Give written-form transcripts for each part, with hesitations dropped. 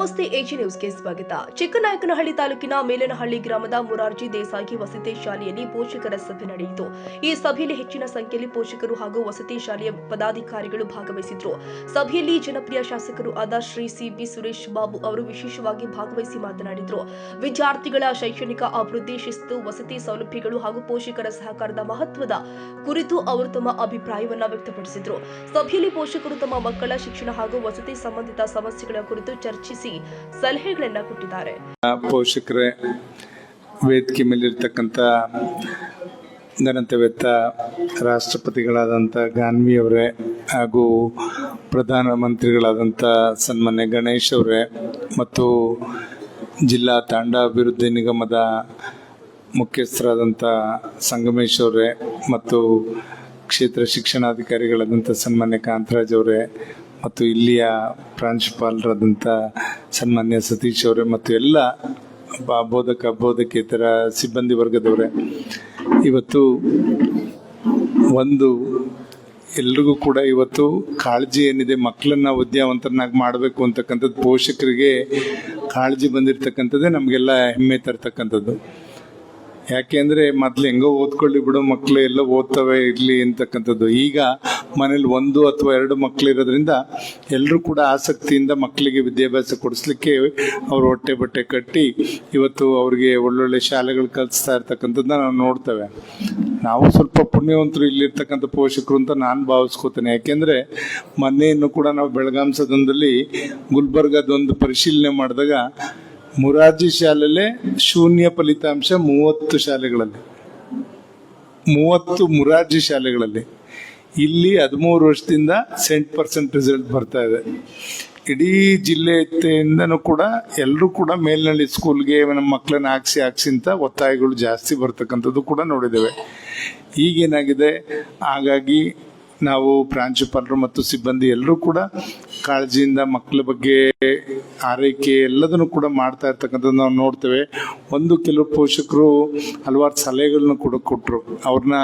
ನಮಸ್ತೆ ಎಜಿ ನ್ಯೂಸ್ಗೆ ಸ್ವಾಗತ. ಚಿಕ್ಕನಾಯಕನಹಳ್ಳಿ ತಾಲೂಕಿನ ಮೇಲನಹಳ್ಳಿ ಗ್ರಾಮದ ಮೊರಾರ್ಜಿ ದೇಸಾಯಿ ವಸತಿ ಶಾಲೆಯಲ್ಲಿ ಪೋಷಕರ ಸಭೆ ನಡೆಯಿತು. ಈ ಸಭೆಯಲ್ಲಿ ಹೆಚ್ಚಿನ ಸಂಖ್ಯೆಯಲ್ಲಿ ಪೋಷಕರು ಹಾಗೂ ವಸತಿ ಶಾಲೆಯ ಪದಾಧಿಕಾರಿಗಳು ಭಾಗವಹಿಸಿದ್ರು. ಸಭೆಯಲ್ಲಿ ಜನಪ್ರಿಯ ಶಾಸಕರು ಆದ ಶ್ರೀ ಸಿಬಿ ಸುರೇಶ್ ಬಾಬು ಅವರು ವಿಶೇಷವಾಗಿ ಭಾಗವಹಿಸಿ ಮಾತನಾಡಿದರು. ವಿದ್ಯಾರ್ಥಿಗಳ ಶೈಕ್ಷಣಿಕ ಅಭಿವೃದ್ಧಿ, ಶಿಸ್ತು, ವಸತಿ ಸೌಲಭ್ಯಗಳು ಹಾಗೂ ಪೋಷಕರ ಸಹಕಾರದ ಮಹತ್ವದ ಕುರಿತು ಅವರು ತಮ್ಮ ಅಭಿಪ್ರಾಯವನ್ನು ವ್ಯಕ್ತಪಡಿಸಿದರು. ಸಭೆಯಲ್ಲಿ ಪೋಷಕರು ತಮ್ಮ ಮಕ್ಕಳ ಶಿಕ್ಷಣ ಹಾಗೂ ವಸತಿ ಸಂಬಂಧಿತ ಸಮಸ್ಯೆಗಳ ಕುರಿತು ಚರ್ಚಿಸಿ ಸಲಹೆಗಳನ್ನು ಕೊಟ್ಟಿದ್ದಾರೆ. ಪೋಷಕರೇ, ವೇದಿಕೆ ಮೇಲಿರ್ತಕ್ಕಂಥ ಘನತೆವೆತ್ತ ರಾಷ್ಟ್ರಪತಿಗಳಾದಂಥ ಗಾನ್ವಿ ಅವರೇ ಹಾಗೂ ಪ್ರಧಾನಮಂತ್ರಿಗಳಾದಂಥ ಸನ್ಮಾನ್ಯ ಗಣೇಶ್ ಅವರೇ ಮತ್ತು ಜಿಲ್ಲಾ ತಾಂಡ ಅಭಿವೃದ್ಧಿ ನಿಗಮದ ಮುಖ್ಯಸ್ಥರಾದಂಥ ಸಂಗಮೇಶ್ ಅವರೇ ಮತ್ತು ಕ್ಷೇತ್ರ ಶಿಕ್ಷಣಾಧಿಕಾರಿಗಳಾದಂಥ ಸನ್ಮಾನ್ಯ ಕಾಂತರಾಜ್ ಅವರೇ ಮತ್ತು ಇಲ್ಲಿಯ ಪ್ರಾಂಶುಪಾಲರಾದಂಥ ಸನ್ಮಾನ್ಯ ಸತೀಶ್ ಅವರೇ ಮತ್ತು ಎಲ್ಲ ಬೋಧಕೇತರ ಸಿಬ್ಬಂದಿ ವರ್ಗದವರೇ, ಇವತ್ತು ಎಲ್ರಿಗೂ ಕೂಡ ಇವತ್ತು ಕಾಳಜಿ ಏನಿದೆ, ಮಕ್ಕಳನ್ನ ವಿದ್ಯಾವಂತರನ್ನಾಗಿ ಮಾಡಬೇಕು ಅಂತಕ್ಕಂಥದ್ದು ಪೋಷಕರಿಗೆ ಕಾಳಜಿ ಬಂದಿರತಕ್ಕಂಥದ್ದೇ ನಮಗೆಲ್ಲ ಹೆಮ್ಮೆ ತರ್ತಕ್ಕಂಥದ್ದು. ಯಾಕೆ ಅಂದರೆ ಮೊದಲು ಹೆಂಗೋ ಓದ್ಕೊಳ್ಳಿ ಬಿಡು, ಮಕ್ಕಳು ಎಲ್ಲ ಓದ್ತವೆ ಇರಲಿ ಅಂತಕ್ಕಂಥದ್ದು. ಈಗ ಮನೇಲಿ 1 ಅಥವಾ 2 ಮಕ್ಕಳು ಇರೋದ್ರಿಂದ ಎಲ್ಲರೂ ಕೂಡ ಆಸಕ್ತಿಯಿಂದ ಮಕ್ಕಳಿಗೆ ವಿದ್ಯಾಭ್ಯಾಸ ಕೊಡಿಸ್ಲಿಕ್ಕೆ ಅವ್ರ ಹೊಟ್ಟೆ ಬಟ್ಟೆ ಕಟ್ಟಿ ಇವತ್ತು ಅವ್ರಿಗೆ ಒಳ್ಳೊಳ್ಳೆ ಶಾಲೆಗಳು ಕಲಿಸ್ತಾ ಇರ್ತಕ್ಕಂಥದ್ದನ್ನ ನಾವು ನೋಡ್ತೇವೆ. ನಾವು ಸ್ವಲ್ಪ ಪುಣ್ಯವಂತರು ಇಲ್ಲಿರ್ತಕ್ಕಂಥ ಪೋಷಕರು ಅಂತ ನಾನು ಭಾವಿಸ್ಕೋತೇನೆ. ಯಾಕೆಂದರೆ ಮೊನ್ನೆಯನ್ನು ಕೂಡ ನಾವು ಬೆಳಗಾಂ ಸದನದಲ್ಲಿ ಗುಲ್ಬರ್ಗದೊಂದು ಪರಿಶೀಲನೆ ಮಾಡಿದಾಗ ಮೊರಾರ್ಜಿ ಶಾಲೆಯಲ್ಲೇ ಶೂನ್ಯ ಫಲಿತಾಂಶ 30 ಶಾಲೆಗಳಲ್ಲಿ, 30 ಮೊರಾರ್ಜಿ ಶಾಲೆಗಳಲ್ಲಿ. ಇಲ್ಲಿ 13 ವರ್ಷದಿಂದ 100% ರಿಸಲ್ಟ್ ಬರ್ತಾ ಇದೆ. ಇಡೀ ಜಿಲ್ಲೆಯಿಂದನೂ ಕೂಡ ಎಲ್ಲರೂ ಕೂಡ ಮೇಲ್ನಳ್ಳಿ ಸ್ಕೂಲ್ಗೆ ನಮ್ಮ ಮಕ್ಕಳನ್ನ ಹಾಕ್ಸಿ ಅಂತ ಒತ್ತಾಯಗಳು ಜಾಸ್ತಿ ಬರ್ತಕ್ಕಂಥದ್ದು ಕೂಡ ನೋಡಿದ್ದೇವೆ. ಈಗೇನಾಗಿದೆ, ಹಾಗಾಗಿ ನಾವು ಪ್ರಾಂಶುಪಾಲರು ಮತ್ತು ಸಿಬ್ಬಂದಿ ಎಲ್ಲರೂ ಕೂಡ ಕಾಳಜಿಯಿಂದ ಮಕ್ಕಳ ಬಗ್ಗೆ ಆರೈಕೆ ಎಲ್ಲದನ್ನು ಕೂಡ ಮಾಡ್ತಾ ಇರ್ತಕ್ಕಂಥದ್ದು ನಾವು ನೋಡ್ತೇವೆ. ಕೆಲವು ಪೋಷಕರು ಹಲವಾರು ಸಲಹೆಗಳನ್ನ ಕೂಡ ಕೊಟ್ಟರು. ಅವ್ರನ್ನ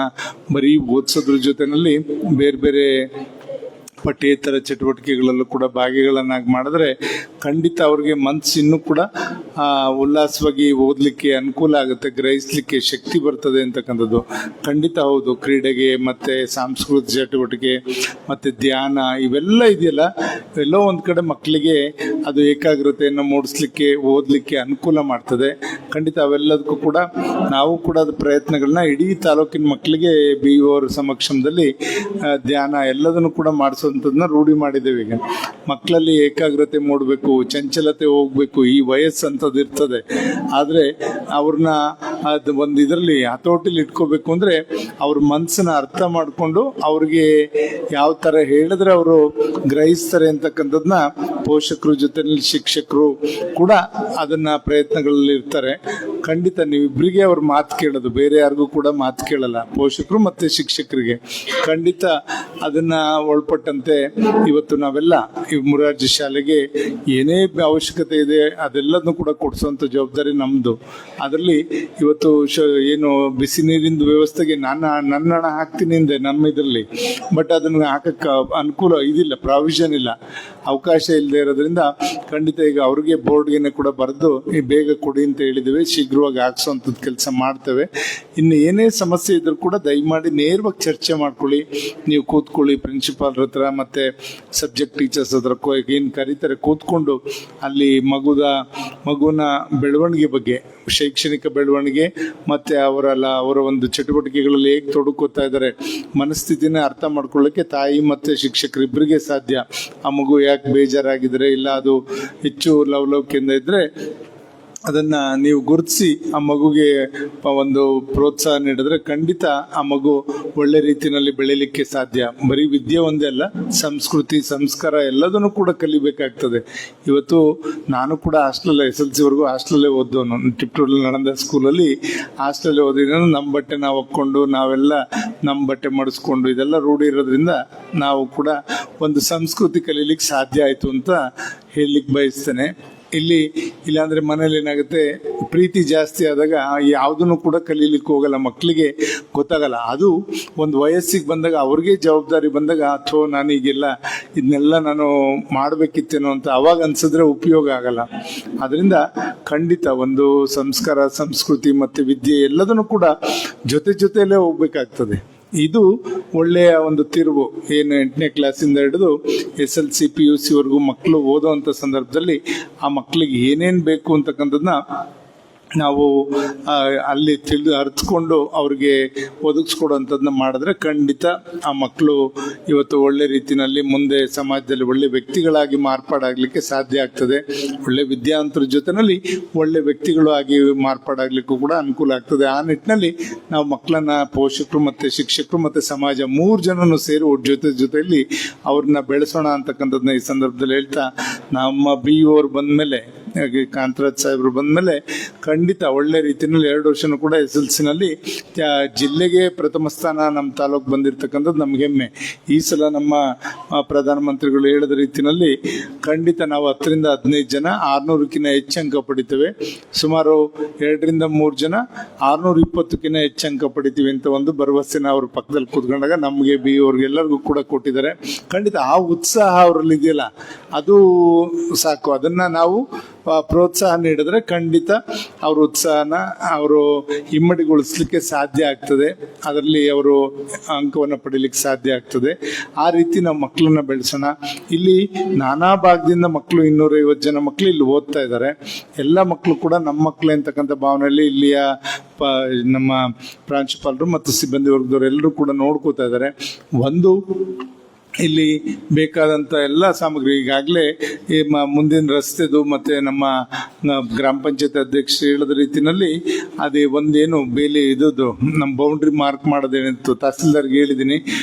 ಬರೀ ಓದಿಸೋದ್ರ ಜೊತೆಯಲ್ಲಿ ಬೇರೆ ಬೇರೆ ಪಠ್ಯೇತರ ಚಟುವಟಿಕೆಗಳಲ್ಲೂ ಕೂಡ ಭಾಗಿಗಳನ್ನಾಗಿ ಮಾಡಿದ್ರೆ ಖಂಡಿತ ಅವ್ರಿಗೆ ಮನಸ್ಸು ಇನ್ನೂ ಕೂಡ ಉಲ್ಲಾಸವಾಗಿ ಓದಲಿಕ್ಕೆ ಅನುಕೂಲ ಆಗುತ್ತೆ, ಗ್ರಹಿಸ್ಲಿಕ್ಕೆ ಶಕ್ತಿ ಬರ್ತದೆ ಅಂತಕ್ಕಂಥದ್ದು ಖಂಡಿತ ಹೌದು. ಕ್ರೀಡೆಗೆ ಮತ್ತು ಸಾಂಸ್ಕೃತಿಕ ಚಟುವಟಿಕೆ ಮತ್ತು ಧ್ಯಾನ ಇವೆಲ್ಲ ಇದೆಯಲ್ಲ, ಎಲ್ಲೋ ಒಂದು ಕಡೆ ಮಕ್ಕಳಿಗೆ ಅದು ಏಕಾಗ್ರತೆಯನ್ನು ಮೂಡಿಸ್ಲಿಕ್ಕೆ, ಓದಲಿಕ್ಕೆ ಅನುಕೂಲ ಮಾಡ್ತದೆ. ಖಂಡಿತ ಅವೆಲ್ಲದಕ್ಕೂ ಕೂಡ ನಾವು ಕೂಡ ಅದು ಪ್ರಯತ್ನಗಳನ್ನ ಇಡೀ ತಾಲೂಕಿನ ಮಕ್ಕಳಿಗೆ BO ಅವ್ರ ಸಮಕ್ಷಮದಲ್ಲಿ ಧ್ಯಾನ ಎಲ್ಲದನ್ನು ಕೂಡ ಮಾಡಿಸೋಂಥದ್ದನ್ನ ರೂಢಿ ಮಾಡಿದ್ದೇವೆ. ಈಗ ಮಕ್ಕಳಲ್ಲಿ ಏಕಾಗ್ರತೆ ಮೂಡಬೇಕು, ಚಂಚಲತೆ ಹೋಗ್ಬೇಕು, ಈ ವಯಸ್ಸು ಅಂಥದ್ದು ಇರ್ತದೆ. ಆದರೆ ಅವ್ರನ್ನ ಅದು ಒಂದು ಇದರಲ್ಲಿ ಹತೋಟಿಲಿ ಇಟ್ಕೋಬೇಕು ಅಂದರೆ ಅವ್ರ ಮನಸ್ಸನ್ನ ಅರ್ಥ ಮಾಡಿಕೊಂಡು ಅವ್ರಿಗೆ ಯಾವ ಥರ ಹೇಳಿದ್ರೆ ಅವರು ಗ್ರಹಿಸ್ತಾರೆ ಅಂತಕ್ಕಂಥದ್ದನ್ನ ಪೋಷಕರ ಜೊತೆಯಲ್ಲಿ ಶಿಕ್ಷಕರು ಕೂಡ ಅದನ್ನ ಪ್ರಯತ್ನಗಳಲ್ಲಿ ಇರ್ತಾರೆ. ಖಂಡಿತ ನೀವಿಬ್ಬರಿಗೆ ಅವ್ರ ಮಾತು ಕೇಳೋದು, ಬೇರೆ ಯಾರಿಗೂ ಕೂಡ ಮಾತು ಕೇಳಲ್ಲ, ಪೋಷಕರು ಮತ್ತು ಶಿಕ್ಷಕರಿಗೆ. ಖಂಡಿತ ಅದನ್ನ ಒಳಪಟ್ಟಂತೆ ಇವತ್ತು ನಾವೆಲ್ಲ ಈ ಮೊರಾರ್ಜಿ ಶಾಲೆಗೆ ಏನೇ ಅವಶ್ಯಕತೆ ಇದೆ ಅದೆಲ್ಲದನ್ನು ಕೂಡ ಕೊಡಿಸುವಂಥ ಜವಾಬ್ದಾರಿ ನಮ್ಮದು. ಅದರಲ್ಲಿ ಇವತ್ತು ಏನು ಬಿಸಿ ನೀರಿನ ವ್ಯವಸ್ಥೆಗೆ ನನ್ನ ಹಣ ಹಾಕ್ತೀನಿ ಅಂದೆ ನಮ್ಮ ಇದರಲ್ಲಿ, ಬಟ್ ಅದನ್ನು ಹಾಕಕ್ಕೆ ಅನುಕೂಲ ಇದಿಲ್ಲ, ಪ್ರಾವಿಷನ್ ಇಲ್ಲ, ಅವಕಾಶ ಇಲ್ಲದೆ ಇರೋದ್ರಿಂದ ಖಂಡಿತ ಈಗ ಅವ್ರಿಗೆ ಬೋರ್ಡ್ಗೆ ಕೂಡ ಬರೆದು ಬೇಗ ಕೊಡಿ ಅಂತ ಹೇಳಿದ್ದೇವೆ. ಶೀಘ್ರವಾಗಿ ಹಾಕ್ಸೋವಂಥದ್ದು ಕೆಲಸ ಮಾಡ್ತೇವೆ. ಇನ್ನು ಏನೇ ಸಮಸ್ಯೆ ಇದ್ರೂ ಕೂಡ ದಯಮಾಡಿ ನೇರವಾಗಿ ಚರ್ಚೆ ಮಾಡ್ಕೊಳ್ಳಿ. ನೀವು ಕೂತ್ಕೊಳ್ಳಿ ಪ್ರಿನ್ಸಿಪಾಲ್ರ ಹತ್ರ ಮತ್ತು ಸಬ್ಜೆಕ್ಟ್ ಟೀಚರ್ಸ್ ಹತ್ರ ಏನು ಕರೀತಾರೆ, ಕೂತ್ಕೊಂಡು ಅಲ್ಲಿ ಮಗುನ ಬೆಳವಣಿಗೆ ಬಗ್ಗೆ, ಶೈಕ್ಷಣಿಕ ಬೆಳವಣಿಗೆ ಮತ್ತು ಅವರ ಒಂದು ಚಟುವಟಿಕೆಗಳಲ್ಲಿ ಹೇಗೆ ತೊಡಕೋತಾ ಇದ್ದಾರೆ ಮನಸ್ಥಿತಿನ ಅರ್ಥ ಮಾಡ್ಕೊಳ್ಳೋಕ್ಕೆ ತಾಯಿ ಮತ್ತು ಶಿಕ್ಷಕರಿಬ್ಬರಿಗೆ ಸಾಧ್ಯ. ಆ ಮಗು ಯಾಕೆ ಬೇಜಾರಾಗಿದ್ರೆ, ಇಲ್ಲ ಅದು ಹೆಚ್ಚು ಲವಲವಿಕೆಯಿಂದ ಇದ್ದರೆ ಅದನ್ನು ನೀವು ಗುರುತಿಸಿ ಆ ಮಗುಗೆ ಒಂದು ಪ್ರೋತ್ಸಾಹ ನೀಡಿದ್ರೆ ಖಂಡಿತ ಆ ಮಗು ಒಳ್ಳೆ ರೀತಿಯಲ್ಲಿ ಬೆಳೀಲಿಕ್ಕೆ ಸಾಧ್ಯ. ಬರೀ ವಿದ್ಯೆ ಒಂದೇ ಅಲ್ಲ, ಸಂಸ್ಕೃತಿ, ಸಂಸ್ಕಾರ ಎಲ್ಲದನ್ನು ಕೂಡ ಕಲಿಬೇಕಾಗ್ತದೆ. ಇವತ್ತು ನಾನು ಕೂಡ ಹಾಸ್ಟೆಲಲ್ಲಿ SLC ಹಾಸ್ಟೆಲಲ್ಲೇ ಓದೋನು. ಟಿಪ್ಪೂರಲ್ಲಿ ನಡೆದ ಸ್ಕೂಲಲ್ಲಿ ಹಾಸ್ಟೆಲಲ್ಲಿ ಓದಿದ್ರೆ ನಮ್ಮ ಬಟ್ಟೆ ನಾವು ಹಾಕ್ಕೊಂಡು, ನಾವೆಲ್ಲ ನಮ್ಮ ಬಟ್ಟೆ ಮಡಿಸ್ಕೊಂಡು ಇದೆಲ್ಲ ರೂಢಿ ಇರೋದ್ರಿಂದ ನಾವು ಕೂಡ ಒಂದು ಸಂಸ್ಕೃತಿ ಕಲೀಲಿಕ್ಕೆ ಸಾಧ್ಯ ಆಯಿತು ಅಂತ ಹೇಳಲಿಕ್ಕೆ ಬಯಸ್ತೇನೆ. ಇಲ್ಲಾಂದ್ರೆ ಮನೇಲಿ ಏನಾಗುತ್ತೆ, ಪ್ರೀತಿ ಜಾಸ್ತಿ ಆದಾಗ ಯಾವುದನ್ನು ಕೂಡ ಕಲೀಲಿಕ್ಕೆ ಹೋಗಲ್ಲ, ಮಕ್ಕಳಿಗೆ ಗೊತ್ತಾಗಲ್ಲ. ಅದು ಒಂದು ವಯಸ್ಸಿಗೆ ಬಂದಾಗ ಅವ್ರಿಗೆ ಜವಾಬ್ದಾರಿ ಬಂದಾಗ ಅಥವಾ ನಾನೀಗೆಲ್ಲ ಇದನ್ನೆಲ್ಲ ನಾನು ಮಾಡಬೇಕಿತ್ತೇನೋ ಅಂತ ಅವಾಗ ಅನ್ಸಿದ್ರೆ ಉಪಯೋಗ ಆಗಲ್ಲ. ಅದರಿಂದ ಖಂಡಿತ ಒಂದು ಸಂಸ್ಕಾರ, ಸಂಸ್ಕೃತಿ ಮತ್ತು ವಿದ್ಯೆ ಎಲ್ಲದನ್ನು ಕೂಡ ಜೊತೆಯಲ್ಲೇ ಹೋಗ್ಬೇಕಾಗ್ತದೆ. ಇದು ಒಳ್ಳೆಯ ಒಂದು ತಿರುವು. ಏನು 8ನೇ ಕ್ಲಾಸಿಂದ ಹಿಡಿದು SLC PUC ವರೆಗೂ ಮಕ್ಕಳು ಓದೋವಂಥ ಸಂದರ್ಭದಲ್ಲಿ ಆ ಮಕ್ಕಳಿಗೆ ಏನೇನು ಬೇಕು ಅಂತಕ್ಕಂಥದ್ದನ್ನ ನಾವು ಅಲ್ಲಿ ಅರ್ಥಕೊಂಡು ಅವ್ರಿಗೆ ಒದಗಿಸ್ಕೊಡೋಂಥದ್ದನ್ನ ಮಾಡಿದ್ರೆ ಖಂಡಿತ ಆ ಮಕ್ಕಳು ಇವತ್ತು ಒಳ್ಳೆ ರೀತಿಯಲ್ಲಿ ಮುಂದೆ ಸಮಾಜದಲ್ಲಿ ಒಳ್ಳೆ ವ್ಯಕ್ತಿಗಳಾಗಿ ಮಾರ್ಪಾಡಾಗಲಿಕ್ಕೆ ಸಾಧ್ಯ ಆಗ್ತದೆ. ಒಳ್ಳೆ ವಿದ್ಯಾವಂತರ ಜೊತೆಯಲ್ಲಿ ಒಳ್ಳೆ ವ್ಯಕ್ತಿಗಳು ಆಗಿ ಮಾರ್ಪಾಡಾಗಲಿಕ್ಕೂ ಕೂಡ ಅನುಕೂಲ ಆಗ್ತದೆ. ಆ ನಿಟ್ಟಿನಲ್ಲಿ ನಾವು ಮಕ್ಕಳನ್ನ, ಪೋಷಕರು ಮತ್ತು ಶಿಕ್ಷಕರು ಮತ್ತು ಸಮಾಜ 3 ಜನನು ಸೇರಿ ಜೊತೆಯಲ್ಲಿ ಅವ್ರನ್ನ ಬೆಳೆಸೋಣ ಅಂತಕ್ಕಂಥದ್ದನ್ನ ಈ ಸಂದರ್ಭದಲ್ಲಿ ಹೇಳ್ತಾ, ನಮ್ಮ BO ಅವ್ರು ಬಂದಮೇಲೆ, ಕಾಂತರಾಜ್ ಸಾಹೇಬರು ಬಂದಮೇಲೆ ಖಂಡಿತ ಒಳ್ಳೆ ರೀತಿಯಲ್ಲಿ 2 ವರ್ಷನೂ ಕೂಡ SLCನಲ್ಲಿ ಜಿಲ್ಲೆಗೆ ಪ್ರಥಮ ಸ್ಥಾನ ನಮ್ಮ ತಾಲೂಕು ಬಂದಿರತಕ್ಕಂಥದ್ದು ನಮ್ಗೆ ಹೆಮ್ಮೆ. ಈ ಸಲ ನಮ್ಮ ಪ್ರಧಾನಮಂತ್ರಿಗಳು ಹೇಳಿದ ರೀತಿಯಲ್ಲಿ ಖಂಡಿತ ನಾವು 10ರಿಂದ 15 ಜನ 600ಕ್ಕಿಂತ ಹೆಚ್ಚು ಅಂಕ ಪಡಿತೇವೆ. ಸುಮಾರು 2ರಿಂದ 3 ಜನ 620ಕ್ಕಿಂತ ಹೆಚ್ಚು ಅಂಕ ಪಡಿತೀವಿ ಅಂತ ಒಂದು ಭರವಸೆನ ಅವ್ರ ಪಕ್ಕದಲ್ಲಿ ಕೂತ್ಕೊಂಡಾಗ ನಮಗೆ BO ಅವ್ರಿಗೆಲ್ಲರಿಗೂ ಕೂಡ ಕೊಟ್ಟಿದ್ದಾರೆ. ಖಂಡಿತ ಆ ಉತ್ಸಾಹ ಅವರಲ್ಲಿ ಇದೆಯಲ್ಲ, ಅದು ಸಾಕು. ಅದನ್ನ ನಾವು ಪ್ರೋತ್ಸಾಹ ನೀಡಿದ್ರೆ ಖಂಡಿತ ಅವ್ರ ಉತ್ಸಾಹನ ಅವರು ಇಮ್ಮಡಿಗೊಳಿಸ್ಲಿಕ್ಕೆ ಸಾಧ್ಯ ಆಗ್ತದೆ. ಅದರಲ್ಲಿ ಅವರು ಅಂಕವನ್ನು ಪಡೀಲಿಕ್ಕೆ ಸಾಧ್ಯ ಆಗ್ತದೆ. ಆ ರೀತಿ ನಾವು ಮಕ್ಕಳನ್ನ ಬೆಳೆಸೋಣ. ಇಲ್ಲಿ ನಾನಾ ಭಾಗದಿಂದ ಮಕ್ಕಳು 250 ಜನ ಮಕ್ಕಳು ಇಲ್ಲಿ ಓದ್ತಾ ಇದ್ದಾರೆ. ಎಲ್ಲ ಮಕ್ಕಳು ಕೂಡ ನಮ್ಮ ಮಕ್ಕಳೇ ಅಂತಕ್ಕಂಥ ಭಾವನೆಯಲ್ಲಿ ಇಲ್ಲಿಯ ನಮ್ಮ ಪ್ರಾಂಶುಪಾಲರು ಮತ್ತು ಸಿಬ್ಬಂದಿ ವರ್ಗದವರು ಎಲ್ಲರೂ ಕೂಡ ನೋಡ್ಕೋತಾ ಇದ್ದಾರೆ. ಇಲ್ಲಿ ಬೇಕಾದಂಥ ಎಲ್ಲ ಸಾಮಗ್ರಿ ಈಗಾಗಲೇ ಈ ಮುಂದಿನ ರಸ್ತೆದು ಮತ್ತು ನಮ್ಮ ಗ್ರಾಮ ಪಂಚಾಯತ್ ಅಧ್ಯಕ್ಷರು ಹೇಳಿದ ರೀತಿಯಲ್ಲಿ ಅದೇ ಒಂದೇನು ಬೇಲಿ ಇದ್ದು ನಮ್ಮ ಬೌಂಡ್ರಿ ಮಾರ್ಕ್ ಮಾಡೋದೇನಿತ್ತು ತಹಸೀಲ್ದಾರ್ಗೆ ಹೇಳಿದ್ದೀನಿ,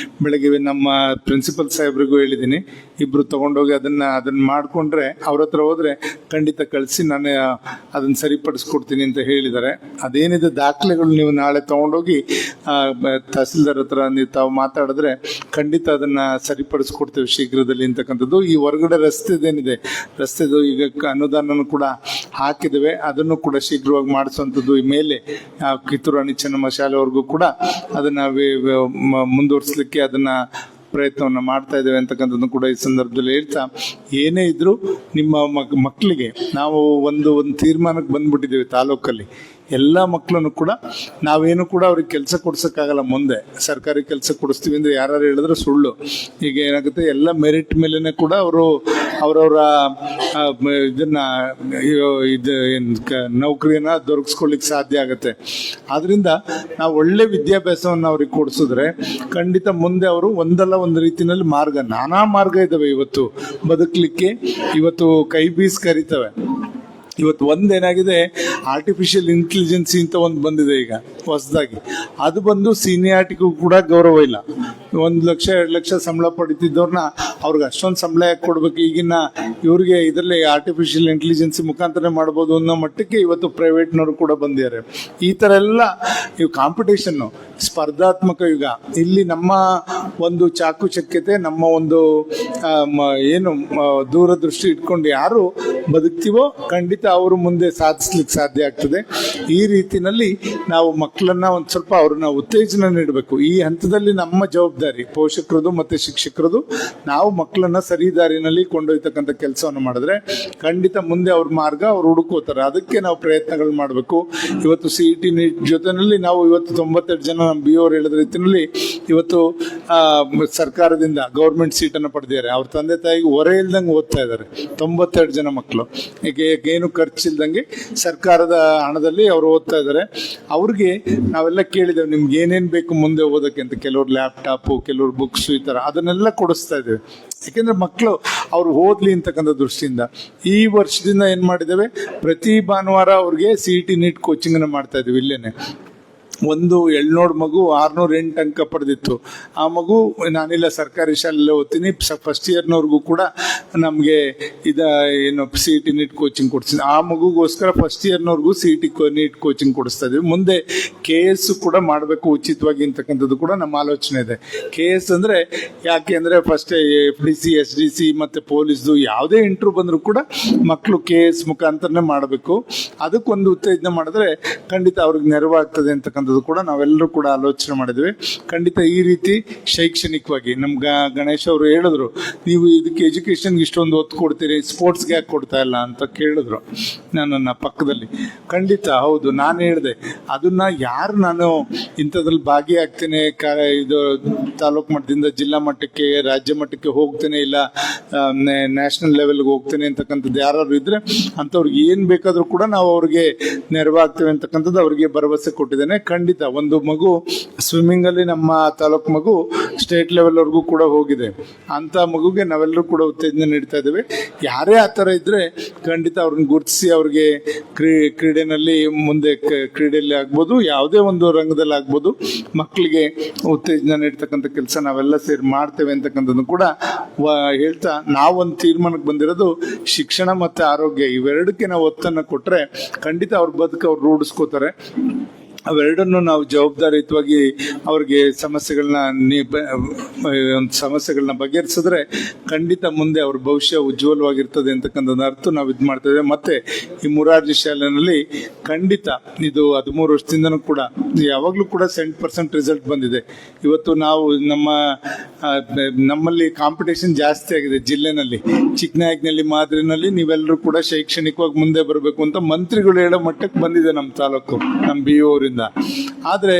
ಬೆಳಗ್ಗೆ ನಮ್ಮ ಪ್ರಿನ್ಸಿಪಲ್ ಸಾಹೇಬ್ರಿಗೂ ಹೇಳಿದ್ದೀನಿ. ಇಬ್ಬರು ತೊಗೊಂಡೋಗಿ ಅದನ್ನು ಮಾಡಿಕೊಂಡ್ರೆ ಅವ್ರ ಹತ್ರ ಹೋದರೆ ಖಂಡಿತ ಕಳಿಸಿ ನಾನು ಅದನ್ನು ಸರಿಪಡಿಸ್ಕೊಡ್ತೀನಿ ಅಂತ ಹೇಳಿದ್ದಾರೆ. ಅದೇನಿದೆ ದಾಖಲೆಗಳು ನೀವು ನಾಳೆ ತೊಗೊಂಡೋಗಿ ತಹಸೀಲ್ದಾರ್ ಹತ್ರ ನೀವು ತಾವು ಮಾತಾಡಿದ್ರೆ ಖಂಡಿತ ಅದನ್ನು ಸರಿಪಡಿಸ್ಕೊಡ್ತೇವೆ ಶೀಘ್ರದಲ್ಲಿ ಅಂತಕ್ಕಂಥದ್ದು. ಈ ಹೊರಗಡೆ ರಸ್ತೆದೇನಿದೆ, ರಸ್ತೆದು ಈಗ ಅನುದಾನನೂ ಕೂಡ ಹಾಕಿದ್ದೇವೆ, ಅದನ್ನು ಕೂಡ ಶೀಘ್ರವಾಗಿ ಮಾಡಿಸುವಂಥದ್ದು. ಈ ಮೇಲೆ ಕಿತ್ತೂರು ರಾಣಿ ಚೆನ್ನಮ್ಮ ಶಾಲೆವರೆಗೂ ಕೂಡ ಅದನ್ನು ಮುಂದುವರಿಸಲಿಕ್ಕೆ ಅದನ್ನು ಪ್ರಯತ್ನವನ್ನು ಮಾಡ್ತಾ ಇದ್ದೇವೆ ಅಂತಕ್ಕಂಥದ್ದು ಕೂಡ ಈ ಸಂದರ್ಭದಲ್ಲಿ ಹೇಳ್ತಾ, ಏನೇ ಇದ್ರೂ ನಿಮ್ಮ ಮಕ್ಕಳಿಗೆ ನಾವು ಒಂದು ತೀರ್ಮಾನಕ್ಕೆ ಬಂದ್ಬಿಟ್ಟಿದ್ದೇವೆ ತಾಲೂಕಲ್ಲಿ. ಎಲ್ಲ ಮಕ್ಕಳನ್ನು ಕೂಡ ನಾವೇನು ಕೂಡ ಅವ್ರಿಗೆ ಕೆಲಸ ಕೊಡ್ಸೋಕ್ಕಾಗಲ್ಲ. ಮುಂದೆ ಸರ್ಕಾರಿ ಕೆಲಸ ಕೊಡಿಸ್ತೀವಿ ಅಂದರೆ ಯಾರು ಹೇಳಿದ್ರೆ ಸುಳ್ಳು. ಈಗ ಏನಾಗುತ್ತೆ, ಎಲ್ಲ ಮೆರಿಟ್ ಮೇಲೇ ಕೂಡ ಅವರು ಅವರವರ ನೌಕರಿಯನ್ನು ದೊರಕಿಸ್ಕೊಳ್ಳಿಕ್ಕೆ ಸಾಧ್ಯ ಆಗುತ್ತೆ. ಆದ್ದರಿಂದ ನಾವು ಒಳ್ಳೆ ವಿದ್ಯಾಭ್ಯಾಸವನ್ನು ಅವ್ರಿಗೆ ಕೊಡಿಸಿದ್ರೆ ಖಂಡಿತ ಮುಂದೆ ಅವರು ಒಂದಲ್ಲ ಒಂದು ರೀತಿಯಲ್ಲಿ ನಾನಾ ಮಾರ್ಗ ಇದ್ದಾವೆ ಇವತ್ತು ಬದುಕಲಿಕ್ಕೆ. ಇವತ್ತು ಕೈ ಬೀಸ್ ಕರಿತವೆ. ಇವತ್ತು ಒಂದೇನಾಗಿದೆ, ಆರ್ಟಿಫಿಷಿಯಲ್ ಇಂಟೆಲಿಜೆನ್ಸಿ ಅಂತ ಒಂದು ಬಂದಿದೆ ಈಗ ಹೊಸದಾಗಿ. ಅದು ಬಂದು ಸೀನಿಯಾರಿಟಿಗೂ ಕೂಡ ಗೌರವ ಇಲ್ಲ. 1 ಲಕ್ಷ 2 ಲಕ್ಷ ಸಂಬಳ ಪಡಿತಿದ್ದವ್ರನ್ನ ಅವ್ರಿಗೆ ಅಷ್ಟೊಂದು ಸಂಬಳ ಯಾಕೆ ಕೊಡ್ಬೇಕು? ಈಗಿನ ಇವ್ರಿಗೆ ಇದರಲ್ಲಿ ಆರ್ಟಿಫಿಷಿಯಲ್ ಇಂಟೆಲಿಜೆನ್ಸಿ ಮುಖಾಂತರ ಮಾಡ್ಬೋದು ಅನ್ನೋ ಮಟ್ಟಕ್ಕೆ ಇವತ್ತು ಪ್ರೈವೇಟ್ನವರು ಕೂಡ ಬಂದಿದ್ದಾರೆ. ಈ ಥರ ಎಲ್ಲ ಇವು ಕಾಂಪಿಟೇಷನ್ನು, ಸ್ಪರ್ಧಾತ್ಮಕ ಯುಗ. ಇಲ್ಲಿ ನಮ್ಮ ಒಂದು ಚಾಕುಚಕ್ಯತೆ, ನಮ್ಮ ಒಂದು ದೂರದೃಷ್ಟಿ ಇಟ್ಕೊಂಡು ಯಾರು ಬದುಕ್ತೀವೋ ಖಂಡಿತ ಅವರು ಮುಂದೆ ಸಾಧಿಸ್ಲಿಕ್ಕೆ ಸಾಧ್ಯ ಆಗ್ತದೆ. ಈ ರೀತಿಯಲ್ಲಿ ನಾವು ಮಕ್ಕಳನ್ನ ಒಂದು ಸ್ವಲ್ಪ ಅವ್ರನ್ನ ಉತ್ತೇಜನ ನೀಡಬೇಕು. ಈ ಹಂತದಲ್ಲಿ ನಮ್ಮ ಜವಾಬ್ದಾರಿ ಪೋಷಕರದು ಮತ್ತು ಶಿಕ್ಷಕರದು. ನಾವು ಮಕ್ಕಳನ್ನ ಸರಿ ದಾರಿನಲ್ಲಿ ಕೊಂಡೊಯ್ತಕ್ಕಂಥ ಕೆಲಸವನ್ನು ಮಾಡಿದ್ರೆ ಖಂಡಿತ ಮುಂದೆ ಅವ್ರ ಮಾರ್ಗ ಅವ್ರು ಹುಡುಕೋತಾರೆ. ಅದಕ್ಕೆ ನಾವು ಪ್ರಯತ್ನಗಳು ಮಾಡಬೇಕು. ಇವತ್ತು CET ನೀಟ್ ಜೊತೆಯಲ್ಲಿ ನಾವು ಇವತ್ತು 92 ಜನ ನಮ್ಮ BO ಅವ್ರು ಹೇಳಿದ ರೀತಿಯಲ್ಲಿ ಇವತ್ತು ಸರ್ಕಾರದಿಂದ ಗೌರ್ಮೆಂಟ್ ಸೀಟನ್ನು ಪಡೆದಿದ್ದಾರೆ. ಅವ್ರ ತಂದೆ ತಾಯಿಗೆ ಹೊರೆ ಇಲ್ದಂಗೆ ಓದ್ತಾ ಇದ್ದಾರೆ 92 ಜನ ಮಕ್ಕಳು. ಏನು ಖರ್ಚಿಲ್ದಂಗೆ ಸರ್ಕಾರದ ಹಣದಲ್ಲಿ ಅವರು ಓದ್ತಾ ಇದ್ದಾರೆ. ಅವ್ರಿಗೆ ನಾವೆಲ್ಲ ಕೇಳಿದ್ದೇವೆ, ನಿಮ್ಗೆ ಏನೇನು ಬೇಕು ಮುಂದೆ ಓದೋಕ್ಕೆ ಅಂತ. ಕೆಲವರು ಲ್ಯಾಪ್ಟಾಪು, ಕೆಲವರು ಬುಕ್ಸ್, ಈ ಥರ ಅದನ್ನೆಲ್ಲ ಕೊಡಿಸ್ತಾ ಇದ್ದೇವೆ. ಯಾಕೆಂದರೆ ಮಕ್ಕಳು ಅವರು ಓದಲಿ ಅಂತಕ್ಕಂಥ ದೃಷ್ಟಿಯಿಂದ ಈ ವರ್ಷದಿಂದ ಏನು ಮಾಡಿದ್ದೇವೆ, ಪ್ರತಿ ಭಾನುವಾರ ಅವ್ರಿಗೆ CET ನೀಟ್ ಕೋಚಿಂಗನ್ನು ಮಾಡ್ತಾ ಇದ್ದೀವಿ ಇಲ್ಲೇನೆ. ಒಂದು ಎಳ್ನೋಡ್ ಮಗು 608 ಅಂಕ ಪಡೆದಿತ್ತು. ಆ ಮಗು ನಾನಿಲ್ಲ ಸರ್ಕಾರಿ ಶಾಲೆಯಲ್ಲಿ ಓದ್ತೀನಿ, ಫಸ್ಟ್ ಇಯರ್ನವ್ರಿಗೂ ಕೂಡ ನಮಗೆ ಏನು CET ನೀಟ್ ಕೋಚಿಂಗ್ ಕೊಡ್ತೀನಿ. ಆ ಮಗುಗೋಸ್ಕರ ಫಸ್ಟ್ ಇಯರ್ನವ್ರಿಗೂ CET ನೀಟ್ ಕೋಚಿಂಗ್ ಕೊಡಿಸ್ತಾ ಇದೀವಿ. ಮುಂದೆ KS ಕೂಡ ಮಾಡಬೇಕು ಉಚಿತವಾಗಿ ಅಂತಕ್ಕಂಥದ್ದು ಕೂಡ ನಮ್ಮ ಆಲೋಚನೆ ಇದೆ. KS ಅಂದ್ರೆ ಯಾಕೆ ಅಂದ್ರೆ ಫಸ್ಟ್ FDC SDC ಮತ್ತೆ ಪೊಲೀಸ್ದು ಯಾವುದೇ ಇಂಟರ್ವ್ಯೂ ಬಂದರೂ ಕೂಡ ಮಕ್ಕಳು KS ಮುಖಾಂತರನೇ ಮಾಡಬೇಕು. ಅದಕ್ಕೊಂದು ಉತ್ತೇಜನ ಮಾಡಿದ್ರೆ ಖಂಡಿತ ಅವ್ರಿಗೆ ನೆರವಾಗ್ತದೆ ಅಂತಕ್ಕಂಥದ್ದು ಕೂಡ ನಾವೆಲ್ಲರೂ ಕೂಡ ಆಲೋಚನೆ ಮಾಡಿದ್ವಿ. ಖಂಡಿತ ಈ ರೀತಿ ಶೈಕ್ಷಣಿಕವಾಗಿ ನಮ್ಮ ಗಣೇಶ್ ಅವರು ಹೇಳಿದ್ರು, ನೀವು ಇದಕ್ಕೆ ಎಜುಕೇಶನ್ಗೆ ಇಷ್ಟೊಂದು ಒತ್ತು ಕೊಡ್ತೀರಿ, ಸ್ಪೋರ್ಟ್ಸ್ಗೆ ಯಾಕೆ ಕೊಡ್ತಾ ಇಲ್ಲ ಅಂತ ಕೇಳಿದ್ರು ನನ್ನ ಪಕ್ಕದಲ್ಲಿ. ಖಂಡಿತ ಹೌದು, ನಾನು ಹೇಳಿದೆ ಅದನ್ನ ಯಾರು ನಾನು ಇಂಥದ್ರಲ್ಲಿ ಭಾಗಿಯಾಗ್ತೇನೆ, ಇದು ತಾಲೂಕು ಮಟ್ಟದಿಂದ ಜಿಲ್ಲಾ ಮಟ್ಟಕ್ಕೆ ರಾಜ್ಯ ಮಟ್ಟಕ್ಕೆ ಹೋಗ್ತೇನೆ, ಇಲ್ಲ ನ್ಯಾಷನಲ್ ಲೆವೆಲ್ಗೆ ಹೋಗ್ತೇನೆ ಅಂತಕ್ಕಂಥದ್ದು ಯಾರು ಇದ್ರೆ ಅಂಥವ್ರಿಗೆ ಏನು ಬೇಕಾದರೂ ಕೂಡ ನಾವು ಅವ್ರಿಗೆ ನೆರವಾಗ್ತೇವೆ ಅಂತಕ್ಕಂಥದ್ದು ಅವ್ರಿಗೆ ಭರವಸೆ ಕೊಟ್ಟಿದ್ದೇನೆ. ಖಂಡಿತ ಒಂದು ಮಗು ಸ್ವಿಮ್ಮಿಂಗಲ್ಲಿ ನಮ್ಮ ತಾಲೂಕು ಮಗು ಸ್ಟೇಟ್ ಲೆವೆಲ್ವರೆಗೂ ಕೂಡ ಹೋಗಿದೆ. ಅಂಥ ಮಗುಗೆ ನಾವೆಲ್ಲರೂ ಕೂಡ ಉತ್ತೇಜನ ನೀಡ್ತಾ ಇದ್ದೇವೆ. ಯಾರೇ ಆ ಥರ ಇದ್ದರೆ ಖಂಡಿತ ಅವ್ರನ್ನ ಗುರುತಿಸಿ ಅವ್ರಿಗೆ ಕ್ರೀಡೆನಲ್ಲಿ ಮುಂದೆ ಕ್ರೀಡೆಯಲ್ಲಿ ಆಗ್ಬೋದು, ಯಾವುದೇ ಒಂದು ರಂಗದಲ್ಲಿ ಆಗ್ಬೋದು, ಮಕ್ಕಳಿಗೆ ಉತ್ತೇಜನ ನೀಡ್ತಕ್ಕಂಥ ಕೆಲಸ ನಾವೆಲ್ಲ ಸೇರಿ ಮಾಡ್ತೇವೆ ಅಂತಕ್ಕಂಥದ್ದು ಕೂಡ ಹೇಳ್ತಾ, ನಾವೊಂದು ತೀರ್ಮಾನಕ್ಕೆ ಬಂದಿರೋದು ಶಿಕ್ಷಣ ಮತ್ತು ಆರೋಗ್ಯ ಇವೆರಡಕ್ಕೆ ನಾವು ಒತ್ತನ್ನು ಕೊಟ್ಟರೆ ಖಂಡಿತ ಅವ್ರ ಬದುಕು ಅವ್ರು ರೂಢಿಸ್ಕೋತಾರೆ. ಅವೆರಡನ್ನು ನಾವು ಜವಾಬ್ದಾರಿಯುತವಾಗಿ ಅವ್ರಿಗೆ ಸಮಸ್ಯೆಗಳನ್ನ ಬಗೆಹರಿಸಿದ್ರೆ ಖಂಡಿತ ಮುಂದೆ ಅವ್ರ ಭವಿಷ್ಯ ಉಜ್ವಲವಾಗಿರ್ತದೆ ಅಂತಕ್ಕಂಥದ್ದು ಅರ್ಥ ನಾವು ಇದು ಮಾಡ್ತೇವೆ. ಮತ್ತೆ ಈ ಮೊರಾರ್ಜಿ ಶಾಲೆಯಲ್ಲಿ ಖಂಡಿತ ಇದು 13 ವರ್ಷದಿಂದನೂ ಕೂಡ ಯಾವಾಗಲೂ ಕೂಡ 70% ರಿಸಲ್ಟ್ ಬಂದಿದೆ. ಇವತ್ತು ನಾವು ನಮ್ಮಲ್ಲಿ ಕಾಂಪಿಟೇಷನ್ ಜಾಸ್ತಿ ಆಗಿದೆ ಜಿಲ್ಲೆನಲ್ಲಿ. ಚಿಕ್ಕನಾಯಕನಹಳ್ಳಿ ಮಾದರಿನಲ್ಲಿ ನೀವೆಲ್ಲರೂ ಕೂಡ ಶೈಕ್ಷಣಿಕವಾಗಿ ಮುಂದೆ ಬರಬೇಕು ಅಂತ ಮಂತ್ರಿಗಳು ಹೇಳೋ ಮಟ್ಟಕ್ಕೆ ಬಂದಿದೆ ನಮ್ಮ ತಾಲೂಕು, ನಮ್ಮ BO ಅವರಿಂದ. ಆದ್ರೆ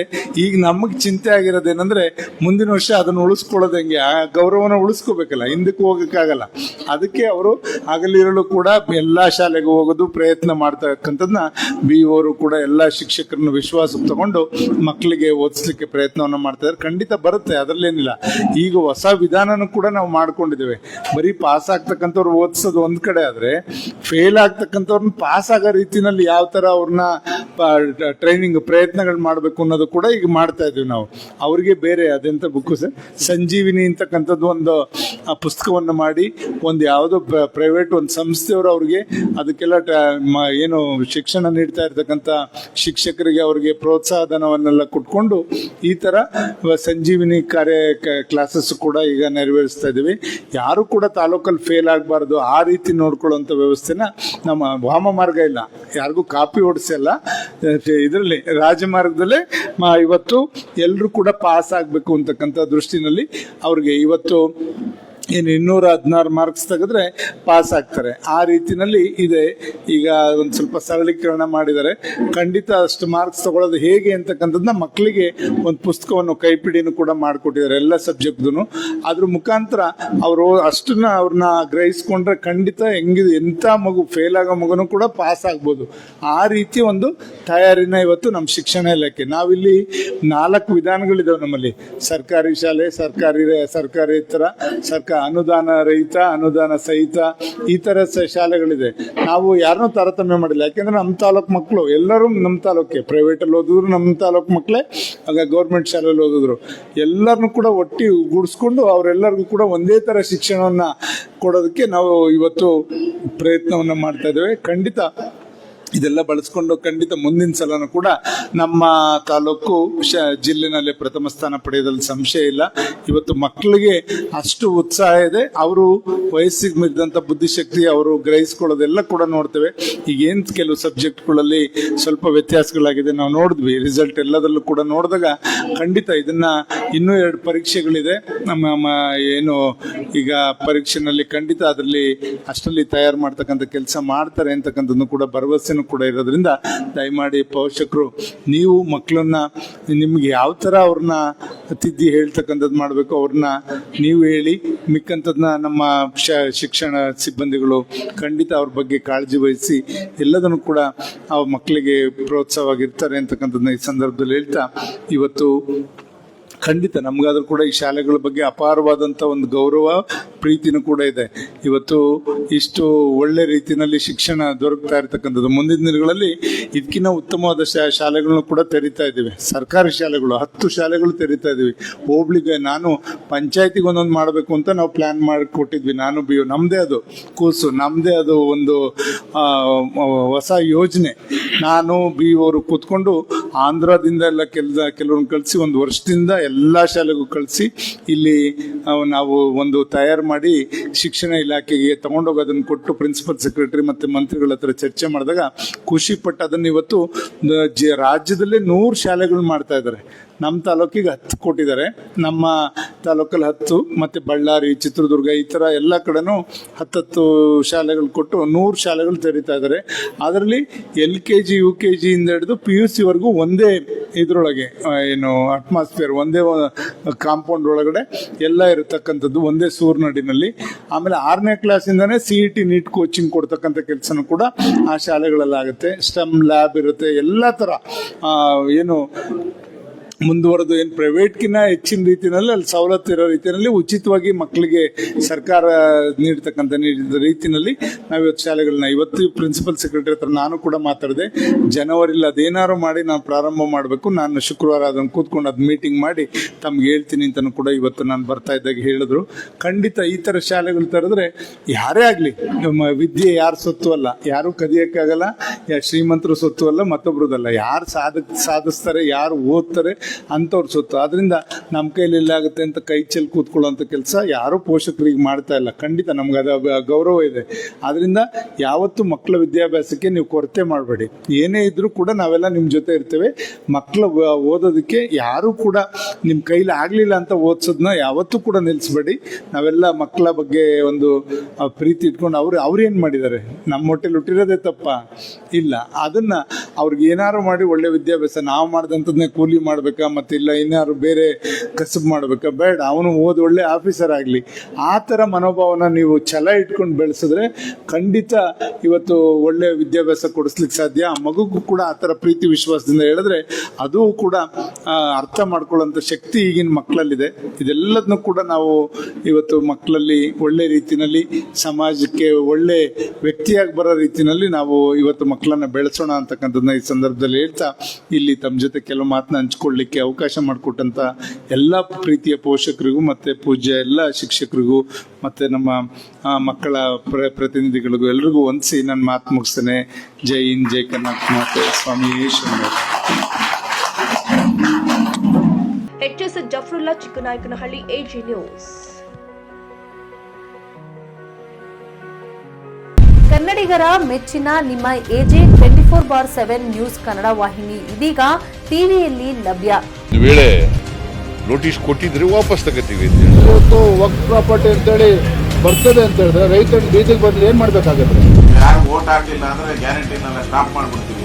ಈಗ ನಮಗೆ ಚಿಂತೆ ಆಗಿರೋದೇನಂದ್ರೆ ಮುಂದಿನ ವರ್ಷ ಅದನ್ನು ಉಳಿಸ್ಕೊಳ್ಳೋದು ಹೆಂಗೆ, ಆ ಗೌರವನ ಉಳಿಸ್ಕೋಬೇಕಲ್ಲ, ಹಿಂದಕ್ಕೆ ಹೋಗಕ್ಕಾಗಲ್ಲ. ಅದಕ್ಕೆ ಅವರು ಹಗಲಿರಲು ಕೂಡ ಎಲ್ಲಾ ಶಾಲೆಗೆ ಹೋಗೋದು ಪ್ರಯತ್ನ ಮಾಡ್ತಕ್ಕಂಥದ್ದನ್ನ BO ಅವರು ಕೂಡ ಎಲ್ಲಾ ಶಿಕ್ಷಕರನ್ನು ವಿಶ್ವಾಸಕ್ಕೆ ತಗೊಂಡು ಮಕ್ಕಳಿಗೆ ಓದಿಸ್ಲಿಕ್ಕೆ ಪ್ರಯತ್ನವನ್ನು ಮಾಡ್ತಾರೆ. ಖಂಡಿತ ಬರುತ್ತೆ, ಅದರಲ್ಲೇನಿಲ್ಲ. ಈಗ ಹೊಸ ವಿಧಾನನೂ ಕೂಡ ನಾವು ಮಾಡ್ಕೊಂಡಿದ್ದೇವೆ. ಬರೀ ಪಾಸ್ ಆಗ್ತಕ್ಕಂಥವ್ರು ಓದಿಸೋದು ಒಂದ್ ಕಡೆ ಆದ್ರೆ, ಫೇಲ್ ಆಗ್ತಕ್ಕಂಥವ್ರನ್ನ ಪಾಸ್ ಆಗೋ ರೀತಿನಲ್ಲಿ ಯಾವ ತರ ಅವ್ರನ್ನ ಟ್ರೈನಿಂಗ್ ಪ್ರಯತ್ನಗಳು ಮಾಡಬೇಕು ಅನ್ನೋದು ಕೂಡ ಈಗ ಮಾಡ್ತಾ ಇದೀವಿ ನಾವು. ಅವ್ರಿಗೆ ಬೇರೆ ಅದೆಂತ ಬುಕ್ಕು ಸರ್, ಸಂಜೀವಿನಿ ಅಂತಕ್ಕಂಥದ್ದು ಒಂದು ಪುಸ್ತಕವನ್ನು ಮಾಡಿ ಒಂದು ಯಾವುದೋ ಪ್ರೈವೇಟ್ ಒಂದು ಸಂಸ್ಥೆಯವರು ಅವ್ರಿಗೆ ಅದಕ್ಕೆಲ್ಲ ಏನು ಶಿಕ್ಷಣ ನೀಡ್ತಾ ಇರ್ತಕ್ಕಂಥ ಶಿಕ್ಷಕರಿಗೆ ಅವ್ರಿಗೆ ಪ್ರೋತ್ಸಾಹಧನವನ್ನೆಲ್ಲ ಕೊಟ್ಕೊಂಡು ಈ ತರ ಸಂಜೀವಿನಿ ಕ್ಲಾಸಸ್ ಕೂಡ ಈಗ ನೆರವೇರಿಸ್ತಾ ಇದೀವಿ. ಯಾರು ಕೂಡ ತಾಲೂಕಲ್ಲಿ ಫೇಲ್ ಆಗಬಾರ್ದು ಆ ರೀತಿ ನೋಡ್ಕೊಳ್ಳುವಂತ ವ್ಯವಸ್ಥೆನ ನಮ್ಮ ವಾಮ ಮಾರ್ಗ ಇಲ್ಲ, ಯಾರಿಗೂ ಕಾಪಿ ಹೊಡಿಸಲ್ಲ, ಇದರಲ್ಲಿ ರಾಜಮಾರ್ಗದಲ್ಲೇ ಇವತ್ತು ಎಲ್ಲರೂ ಕೂಡ ಪಾಸ್ ಆಗಬೇಕು ಅಂತಕ್ಕಂಥ ದೃಷ್ಟಿನಲ್ಲಿ ಅವ್ರಿಗೆ ಇವತ್ತು ಏನು 216 ಮಾರ್ಕ್ಸ್ ತೆಗೆದ್ರೆ ಪಾಸ್ ಆಗ್ತಾರೆ. ಆ ರೀತಿನಲ್ಲಿ ಇದೆ. ಈಗ ಒಂದು ಸ್ವಲ್ಪ ಸರಳೀಕರಣ ಮಾಡಿದ್ದಾರೆ. ಖಂಡಿತ ಅಷ್ಟು ಮಾರ್ಕ್ಸ್ ತಗೊಳ್ಳೋದು ಹೇಗೆ ಅಂತಕ್ಕಂಥದ್ದನ್ನ ಮಕ್ಕಳಿಗೆ ಒಂದು ಪುಸ್ತಕವನ್ನು ಕೈಪಿಡಿನೂ ಕೂಡ ಮಾಡಿಕೊಟ್ಟಿದ್ದಾರೆ ಎಲ್ಲ ಸಬ್ಜೆಕ್ಟ್ದು. ಅದ್ರ ಮುಖಾಂತರ ಅವರು ಅಷ್ಟನ್ನ ಅವ್ರನ್ನ ಗ್ರಹಿಸ್ಕೊಂಡ್ರೆ ಖಂಡಿತ ಹೆಂಗಿದೆ ಎಂಥ ಮಗು ಫೇಲ್ ಆಗೋ ಮಗುನೂ ಕೂಡ ಪಾಸ್ ಆಗ್ಬೋದು. ಆ ರೀತಿ ಒಂದು ತಯಾರಿನ ಇವತ್ತು ನಮ್ಮ ಶಿಕ್ಷಣ ಇಲಾಖೆ. ನಾವಿಲ್ಲಿ 4 ವಿಧಾನಗಳಿದಾವೆ ನಮ್ಮಲ್ಲಿ. ಸರ್ಕಾರಿ ಶಾಲೆ, ಸರ್ಕಾರೇತರ, ಅನುದಾನ ರಹಿತ, ಅನುದಾನ ಸಹಿತ, ಈ ತರ ಶಾಲೆಗಳಿದೆ. ನಾವು ಯಾರನ್ನೂ ತಾರತಮ್ಯ ಮಾಡಿಲ್ಲ. ಯಾಕೆಂದ್ರೆ ನಮ್ಮ ತಾಲೂಕು ಮಕ್ಕಳು ಎಲ್ಲರೂ ನಮ್ಮ ತಾಲೂಕೆ, ಪ್ರೈವೇಟ್ ಅಲ್ಲಿ ಓದಿದ್ರು ನಮ್ಮ ತಾಲೂಕು ಮಕ್ಕಳೇ, ಆಗ ಗೌರ್ಮೆಂಟ್ ಶಾಲೆಯಲ್ಲಿ ಓದಿದ್ರು. ಎಲ್ಲರನ್ನು ಕೂಡ ಒಟ್ಟಿಗೆ ಗೂಡಿಸ್ಕೊಂಡು ಅವರೆಲ್ಲರಿಗೂ ಕೂಡ ಒಂದೇ ತರ ಶಿಕ್ಷಣವನ್ನ ಕೊಡೋದಕ್ಕೆ ನಾವು ಇವತ್ತು ಪ್ರಯತ್ನವನ್ನ ಮಾಡ್ತಾ ಇದ್ದೇವೆ. ಖಂಡಿತ ಇದೆಲ್ಲ ಬಳಸ್ಕೊಂಡು ಖಂಡಿತ ಮುಂದಿನ ಸಲನೂ ಕೂಡ ನಮ್ಮ ತಾಲೂಕು ಜಿಲ್ಲೆನಲ್ಲಿ ಪ್ರಥಮ ಸ್ಥಾನ ಪಡೆಯೋದ್ರಲ್ಲಿ ಸಂಶಯ ಇಲ್ಲ. ಇವತ್ತು ಮಕ್ಕಳಿಗೆ ಅಷ್ಟು ಉತ್ಸಾಹ ಇದೆ. ಅವರು ವಯಸ್ಸಿಗೆ ಮೀರಿದಂಥ ಬುದ್ಧಿಶಕ್ತಿ ಅವರು ಗ್ರಹಿಸ್ಕೊಳ್ಳೋದೆಲ್ಲ ಕೂಡ ನೋಡ್ತೇವೆ. ಈಗೇನು ಕೆಲವು ಸಬ್ಜೆಕ್ಟ್ಗಳಲ್ಲಿ ಸ್ವಲ್ಪ ವ್ಯತ್ಯಾಸಗಳಾಗಿದೆ ನಾವು ನೋಡಿದ್ವಿ. ರಿಸಲ್ಟ್ ಎಲ್ಲದರಲ್ಲೂ ಕೂಡ ನೋಡಿದಾಗ ಖಂಡಿತ ಇದನ್ನ ಇನ್ನೂ 2 ಪರೀಕ್ಷೆಗಳಿದೆ ನಮ್ಮ ಏನು ಈಗ ಪರೀಕ್ಷೆನಲ್ಲಿ ಖಂಡಿತ ಅದರಲ್ಲಿ ಅಷ್ಟರಲ್ಲಿ ತಯಾರು ಮಾಡ್ತಕ್ಕಂಥ ಕೆಲಸ ಮಾಡ್ತಾರೆ ಅಂತಕ್ಕಂಥದ್ದು ಕೂಡ ಭರವಸೆ ಕೂಡ ಇರೋದ್ರಿಂದ ದಯಮಾಡಿ ಪೋಷಕರು ನೀವು ಮಕ್ಕಳನ್ನ ನಿಮ್ಗೆ ಯಾವ ತರ ಅವ್ರನ್ನ ತಿದ್ದಿ ಹೇಳ್ತಕ್ಕಂಥದ್ದು ಮಾಡಬೇಕು ಅವ್ರನ್ನ ನೀವು ಹೇಳಿ. ಮಿಕ್ಕಂಥದ್ನ ನಮ್ಮ ಶಿಕ್ಷಣ ಸಿಬ್ಬಂದಿಗಳು ಖಂಡಿತ ಅವ್ರ ಬಗ್ಗೆ ಕಾಳಜಿ ವಹಿಸಿ ಎಲ್ಲದನ್ನು ಕೂಡ ಆ ಮಕ್ಕಳಿಗೆ ಪ್ರೋತ್ಸಾಹವಾಗಿರ್ತಾರೆ ಅಂತಕ್ಕಂಥದ್ದನ್ನ ಈ ಸಂದರ್ಭದಲ್ಲಿ ಹೇಳ್ತಾ, ಇವತ್ತು ಖಂಡಿತ ನಮಗಾದ್ರೂ ಕೂಡ ಈ ಶಾಲೆಗಳ ಬಗ್ಗೆ ಅಪಾರವಾದಂಥ ಒಂದು ಗೌರವ ಪ್ರೀತಿನೂ ಕೂಡ ಇದೆ. ಇವತ್ತು ಇಷ್ಟು ಒಳ್ಳೆ ರೀತಿಯಲ್ಲಿ ಶಿಕ್ಷಣ ದೊರಕ್ತಾ ಇರ್ತಕ್ಕಂಥದ್ದು. ಮುಂದಿನ ದಿನಗಳಲ್ಲಿ ಇದಕ್ಕಿಂತ ಉತ್ತಮವಾದ ಶಾಲೆಗಳನ್ನು ಕೂಡ ತೆರಿತಾ ಇದ್ದೀವಿ. ಸರ್ಕಾರಿ ಶಾಲೆಗಳು 10 ಶಾಲೆಗಳು ತೆರಿತಾ ಇದ್ದೀವಿ. ಹೋಬ್ಳಿಗೆ ನಾನು ಪಂಚಾಯತಿಗೆ ಒಂದೊಂದು ಮಾಡಬೇಕು ಅಂತ ನಾವು ಪ್ಲಾನ್ ಮಾಡಿ ಕೊಟ್ಟಿದ್ವಿ. ನಾನು ನಮ್ಮದೇ ಅದು ಕೂಸು, ನಮ್ಮದೇ ಅದು ಒಂದು ಹೊಸ ಯೋಜನೆ. ನಾನು ಅವರು ಕೂತ್ಕೊಂಡು ಆಂಧ್ರದಿಂದ ಎಲ್ಲ ಕೆಲವ್ರನ್ನ ಕಳಿಸಿ 1 ವರ್ಷದಿಂದ ಎಲ್ಲ ಶಾಲೆಗೂ ಕಳಿಸಿ ಇಲ್ಲಿ ನಾವು ಒಂದು ತಯಾರು ಮಾಡಿ ಶಿಕ್ಷಣ ಇಲಾಖೆಗೆ ತಗೊಂಡೋಗಿ ಅದನ್ನು ಕೊಟ್ಟು ಪ್ರಿನ್ಸಿಪಲ್ ಸೆಕ್ರೆಟರಿ ಮತ್ತು ಮಂತ್ರಿಗಳ ಹತ್ರ ಚರ್ಚೆ ಮಾಡಿದಾಗ ಖುಷಿ ಪಟ್ಟು ಅದನ್ನು ಇವತ್ತು ರಾಜ್ಯದಲ್ಲೇ 100 ಶಾಲೆಗಳು ಮಾಡ್ತಾ ಇದ್ದಾರೆ. ನಮ್ಮ ತಾಲೂಕಿಗೆ 10 ಕೊಟ್ಟಿದ್ದಾರೆ. ನಮ್ಮ ತಾಲೂಕಲ್ಲಿ 10 ಮತ್ತು ಬಳ್ಳಾರಿ, ಚಿತ್ರದುರ್ಗ ಈ ಥರ ಎಲ್ಲ ಕಡೆನೂ 10 ಶಾಲೆಗಳು ಕೊಟ್ಟು 100 ಶಾಲೆಗಳು ತೆರೀತಾ ಇದ್ದಾರೆ. ಅದರಲ್ಲಿ LKG UKG ಇಂದ ಹಿಡಿದು PUC ವರೆಗೂ ಒಂದೇ ಇದರೊಳಗೆ ಅಟ್ಮಾಸ್ಫಿಯರ್, ಒಂದೇ ಕಾಂಪೌಂಡ್ ಒಳಗಡೆ ಎಲ್ಲ ಇರತಕ್ಕಂಥದ್ದು, ಒಂದೇ ಸೂರ್ನಡಿನಲ್ಲಿ. ಆಮೇಲೆ 6ನೇ ಕ್ಲಾಸಿಂದನೇ CET ನೀಟ್ ಕೋಚಿಂಗ್ ಕೊಡ್ತಕ್ಕಂಥ ಕೆಲಸನೂ ಕೂಡ ಆ ಶಾಲೆಗಳಲ್ಲಾಗುತ್ತೆ. ಸ್ಟೆಮ್ ಲ್ಯಾಬ್ ಇರುತ್ತೆ. ಎಲ್ಲ ಥರ ಮುಂದುವರೆದು ಪ್ರೈವೇಟ್ಗಿನ್ನ ಹೆಚ್ಚಿನ ರೀತಿಯಲ್ಲಿ ಅಲ್ಲಿ ಸವಲತ್ತು ಇರೋ ರೀತಿಯಲ್ಲಿ ಉಚಿತವಾಗಿ ಮಕ್ಕಳಿಗೆ ಸರ್ಕಾರ ನೀಡ್ತಕ್ಕಂಥ ರೀತಿಯಲ್ಲಿ ನಾವು ಇವತ್ತು ಶಾಲೆಗಳನ್ನ ಇವತ್ತು ಪ್ರಿನ್ಸಿಪಲ್ ಸೆಕ್ರೆಟರಿ ಹತ್ರ ನಾನು ಕೂಡ ಮಾತಾಡಿದೆ. ಜನವರಿಲಿ ಅದೇನಾರು ಮಾಡಿ ನಾವು ಪ್ರಾರಂಭ ಮಾಡಬೇಕು. ನಾನು ಶುಕ್ರವಾರ ಅದನ್ನು ಕೂತ್ಕೊಂಡು ಅದು ಮೀಟಿಂಗ್ ಮಾಡಿ ತಮ್ಗೆ ಹೇಳ್ತೀನಿ ಅಂತಲೂ ಕೂಡ ಇವತ್ತು ನಾನು ಬರ್ತಾ ಇದ್ದಾಗ ಹೇಳಿದ್ರು. ಖಂಡಿತ ಈ ಥರ ಶಾಲೆಗಳು ತೆರೆದ್ರೆ ಯಾರೇ ಆಗಲಿ, ವಿದ್ಯೆ ಯಾರು ಸೊತ್ತು ಅಲ್ಲ, ಯಾರು ಕದಿಯೋಕ್ಕಾಗಲ್ಲ, ಶ್ರೀಮಂತರು ಸೊತ್ತು ಅಲ್ಲ, ಮತ್ತೊಬ್ರದಲ್ಲ. ಯಾರು ಸಾಧಿಸ್ತಾರೆ, ಯಾರು ಓದ್ತಾರೆ ಅಂಥವ್ರ ಸೊತ್ತು. ಅದರಿಂದ ನಮ್ಮ ಕೈಲಿ ಎಲ್ಲಾಗುತ್ತೆ ಅಂತ ಕೈ ಚೆಲ್ಲಿ ಕೂತ್ಕೊಳ್ಳೋಂಥ ಕೆಲಸ ಯಾರೂ ಪೋಷಕರಿಗೆ ಮಾಡ್ತಾ ಇಲ್ಲ. ಖಂಡಿತ ನಮ್ಗೆ ಅದು ಗೌರವ ಇದೆ. ಆದ್ದರಿಂದ ಯಾವತ್ತೂ ಮಕ್ಕಳ ವಿದ್ಯಾಭ್ಯಾಸಕ್ಕೆ ನೀವು ಕೊರತೆ ಮಾಡಬೇಡಿ. ಏನೇ ಇದ್ರೂ ಕೂಡ ನಾವೆಲ್ಲ ನಿಮ್ಮ ಜೊತೆ ಇರ್ತೇವೆ. ಮಕ್ಕಳ ಓದೋದಕ್ಕೆ ಯಾರೂ ಕೂಡ ನಿಮ್ಮ ಕೈಲಿ ಆಗಲಿಲ್ಲ ಅಂತ ಓದಿಸೋದನ್ನ ಯಾವತ್ತೂ ಕೂಡ ನಿಲ್ಲಿಸ್ಬೇಡಿ. ನಾವೆಲ್ಲ ಮಕ್ಕಳ ಬಗ್ಗೆ ಒಂದು ಪ್ರೀತಿ ಇಟ್ಕೊಂಡು ಅವ್ರು ಏನು ಮಾಡಿದ್ದಾರೆ, ನಮ್ಮ ಹೊಟ್ಟೆಲಿ ಹುಟ್ಟಿರೋದೇ ತಪ್ಪ ಇಲ್ಲ. ಅದನ್ನು ಅವ್ರಿಗೆ ಏನಾರು ಮಾಡಿ ಒಳ್ಳೆ ವಿದ್ಯಾಭ್ಯಾಸ, ನಾವು ಮಾಡಿದಂಥದ್ದನ್ನೇ ಕೂಲಿ ಮಾಡಬೇಕಾ ಮತ್ತೆ ಇಲ್ಲ ಇನ್ನಾರು ಬೇರೆ ಕಸಬು ಮಾಡಬೇಕಾ? ಬೇಡ, ಅವನು ಒಳ್ಳೆ ಆಫೀಸರ್ ಆಗಲಿ. ಆ ಥರ ಮನೋಭಾವನ ನೀವು ಛಲ ಇಟ್ಕೊಂಡು ಬೆಳೆಸಿದ್ರೆ ಖಂಡಿತ ಇವತ್ತು ಒಳ್ಳೆ ವಿದ್ಯಾಭ್ಯಾಸ ಕೊಡಿಸ್ಲಿಕ್ಕೆ ಸಾಧ್ಯ. ಆ ಮಗುಗೂ ಕೂಡ ಆ ಥರ ಪ್ರೀತಿ ವಿಶ್ವಾಸದಿಂದ ಹೇಳಿದ್ರೆ ಅದು ಕೂಡ ಅರ್ಥ ಮಾಡ್ಕೊಳ್ಳೋಂಥ ಶಕ್ತಿ ಈಗಿನ ಮಕ್ಕಳಲ್ಲಿದೆ. ಇದೆಲ್ಲದನ್ನು ಕೂಡ ನಾವು ಇವತ್ತು ಮಕ್ಕಳಲ್ಲಿ ಒಳ್ಳೆ ರೀತಿಯಲ್ಲಿ ಸಮಾಜಕ್ಕೆ ಒಳ್ಳೆ ವ್ಯಕ್ತಿಯಾಗಿ ಬರೋ ರೀತಿಯಲ್ಲಿ ನಾವು ಇವತ್ತು ಮಕ್ಕಳನ್ನ ಬೆಳೆಸೋಣ ಅಂತಕ್ಕಂಥದ್ದನ್ನ ಈ ಸಂದರ್ಭದಲ್ಲಿ ಹೇಳ್ತಾ ಇಲ್ಲಿ ತಮ್ಮ ಜೊತೆ ಕೆಲವು ಮಾತನ್ನ ಹಂಚ್ಕೊಳ್ಳಿಕ್ಕೆ ಅವಕಾಶ ಮಾಡಿಕೊಟ್ಟಂತ ಎಲ್ಲ ಪ್ರೀತಿಯ ಪೋಷಕರಿಗೂ ಮತ್ತೆ ಪೂಜ್ಯ ಎಲ್ಲ ಶಿಕ್ಷಕರಿಗೂ ಮತ್ತೆ ನಮ್ಮ ಮಕ್ಕಳ ಪ್ರತಿನಿಧಿಗಳಿಗೂ ಎಲ್ರಿಗೂ ವಂದಿಸಿ ನನ್ನ ಮಾತು ಮುಗಿಸ್ತೇನೆ. ಜೈ ಹಿಂದ್, ಜೈ ಕರ್ನಾಟಕ ಮಾತೆ. ಸ್ವಾಮಿ ಶರಣರು. HS Zafarulla, Chikkanayakanahalli, AG news. ಕನ್ನಡಿಗರ ಮೆಚ್ಚಿನ ನಿಮ್ಮ AG 24/7 ನ್ಯೂಸ್ ಕನ್ನಡ ವಾಹಿನಿ ಇದೀಗ ಟಿವಿಯಲ್ಲಿ ಲಭ್ಯ. ವೇಳೆ ನೋಟಿಸ್ ಕೊಟ್ಟಿದ್ರೆ ವಾಪಸ್ ತಗೋತೀವಿ. ಇವತ್ತು ವಕ್ಫ್ ಪ್ರಾಪರ್ಟಿ ಅಂತೇಳಿ ಬರ್ತದೆ ಅಂತ ಹೇಳಿದ್ರೆ ರೈತರು ಬೀದಿಗೆ ಬಂದ್ರೆ ಏನ್ ಮಾಡ್ಬೇಕಾಗತ್ತೆ? ಯಾರು ವೋಟ್ ಹಾಕಲಿಲ್ಲ ಅಂದ್ರೆ ಗ್ಯಾರಂಟಿನೆಲ್ಲ ಸ್ಟಾಪ್ ಮಾಡ್ಬಿಡ್ತೀವಿ.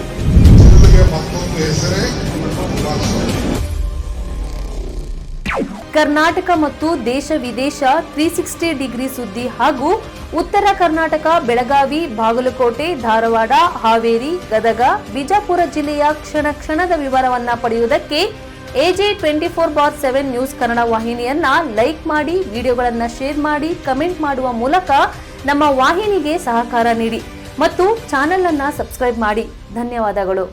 ಕರ್ನಾಟಕ ಮತ್ತು ದೇಶ ವಿದೇಶ 360 ಡಿಗ್ರಿ ಸುದ್ದಿ ಹಾಗೂ ಉತ್ತರ ಕರ್ನಾಟಕ, ಬೆಳಗಾವಿ, ಬಾಗಲಕೋಟೆ, ಧಾರವಾಡ, ಹಾವೇರಿ, ಗದಗ, ಬಿಜಾಪುರ ಜಿಲ್ಲೆಯ ಕ್ಷಣ ಕ್ಷಣದ ವಿವರವನ್ನ ಪಡೆಯುವುದಕ್ಕೆ AG 24/7 ನ್ಯೂಸ್ ಕನ್ನಡ ವಾಹಿನಿಯನ್ನ ಲೈಕ್ ಮಾಡಿ, ವಿಡಿಯೋಗಳನ್ನ ಶೇರ್ ಮಾಡಿ, ಕಮೆಂಟ್ ಮಾಡುವ ಮೂಲಕ ನಮ್ಮ ವಾಹಿನಿಗೆ ಸಹಕಾರ ನೀಡಿ ಮತ್ತು ಚಾನೆಲ್ ಅನ್ನ ಸಬ್ಸ್ಕ್ರೈಬ್ ಮಾಡಿ. ಧನ್ಯವಾದಗಳು.